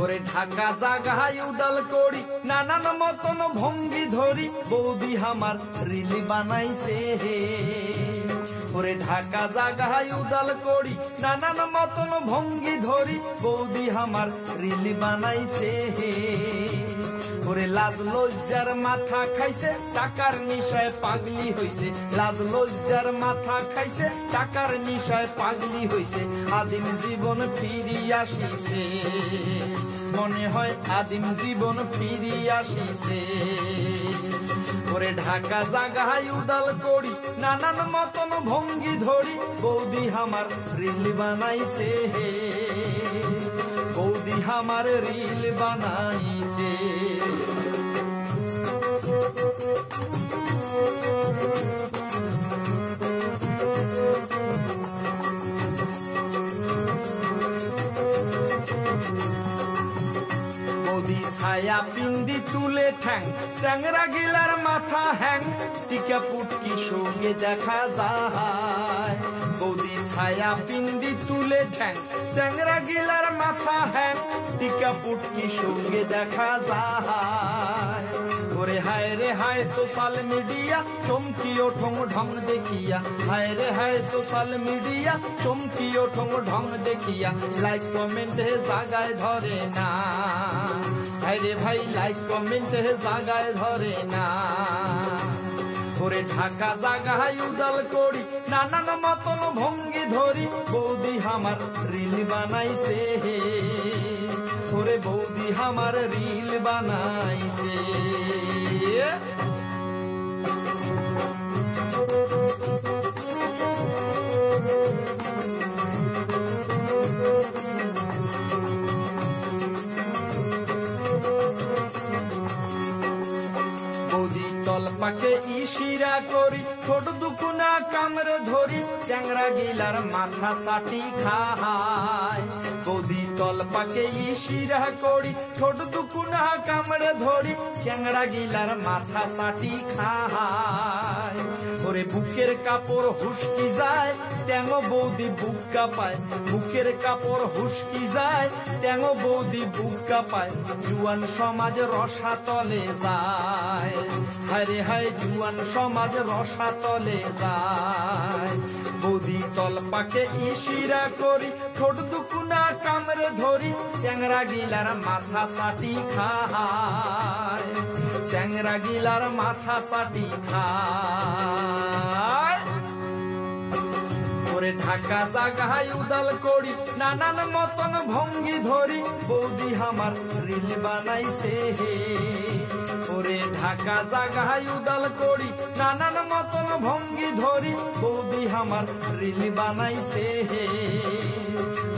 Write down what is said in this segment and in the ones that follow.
ওরে ঢাকা জাগায় উদাল করি নানান মতন ভঙ্গি ধরি বৌদি আমার রিল বানাইছে হে। ওরে ঢাকা জাগায় উদাল করি নানান মতন ভঙ্গি ধরি বৌদি আমার রিল বানাইছে হে। ওরে লাজ লজ্জার মাথা খাইছে টাকার নিশায় পাগলি হইছে, লাজ লজ্জার মাথা খাইছে টাকার নিশায় পাগলি হইছে। আদিম জীবন ফিরি আসিছে, মনে হয় আদিম জীবন ফিরি আসিছে। ওরে ঢাকা জাগায় উদাল করি নানান মতন ভঙ্গি ধরি বৌদি আমার রিল বানাইছে হে। বৌদি আমার রিল বানাইছে। বৌদি ছায়া পিন্দি তুলে ঠ্যাং চ্যাংরা গিলার মাথা হ্যাং টিকা পুটকি সঙ্গে দেখা যায়। বৌদি ছায়া পিন্দি তুলে ঠ্যাং চ্যাংরা গিলার মাথা হ্যাং টিকা পুটকি সঙ্গে দেখা যায়। ওরে হায় রে হায় সোশ্যাল মিডিয়া চমকিও ঠং ঢং দেখিয়া, হায় রে হায় সোশ্যাল মিডিয়া চমকিও ঠং ঢং দেখিয়া। লাইক কমেন্টে জাগায় ধরে না, হায় রে ভাই লাইক কমেন্টে জাগায় ধরে না। ওরে ঢাকা জাগায় উদাল করি নানান মতন ভঙ্গি ধরি বৌদি আমার রিল বানাইছে হে। ওরে বৌদি আমার রিল বানাইছে। বৌদি তলপাকে ইশিরা করি ছোট দুকুনা কামড়ে ধরি চ্যাংরা গিলার মাথা চাটি খায়। বৌদি তলপাকে ইশিরা করি ছোট দুকুনা কামড়ে ধরি চ্যাংরা গিলার মাথা চাটি খায়। ওরে বুকের কাপড় হুসকি যায় ট্যাঙো বৌদি বুক কাঁপায়, বুকের কাপড় হুসকি যায় ট্যাঙো বৌদি বুক কাঁপায়। জুয়ান সমাজ রসাতলে যায়, হায় রে হায় জুয়ান সমাজ রসাতলে যায়। বৌদি তলপাকে ইশিরা করি ছোট দুকুনা কামড়ে ধরি চ্যাংরা গিলার মাথা চাটি খায়, চ্যাংরা গিলার মাথা চাটি খায়। ওরে ঢাকা জাগায় উদাল করি নানান মতন ভঙ্গি ধরি বৌদি আমার রিল বানাইছে হে। ওরে ঢাকা জাগায় উদাল করি নানান মতন ভঙ্গি ধরি বৌদি আমার রিল বানাইছে হে।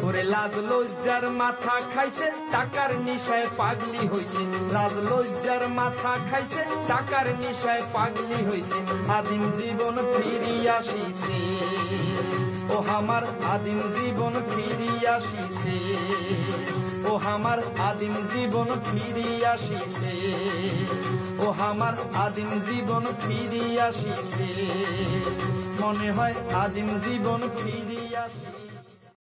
ওরে লাজ লজ্জার মাথা খাইছে টাকার নিশায় পাগলি হইছে, লাজ লজ্জার মাথা খাইছে টাকার নিশায় পাগলি হইছে। আদিম জীবন ফিরি আসিছে, ও আমার আদিম জীবন ফিরি আসিছে। ও আমার আদিম জীবন ফিরি আসিছে, ও আমার আদিম জীবন ফিরি আসিছে। মনে হয় আদিম জীবন ফিরি আসিছে।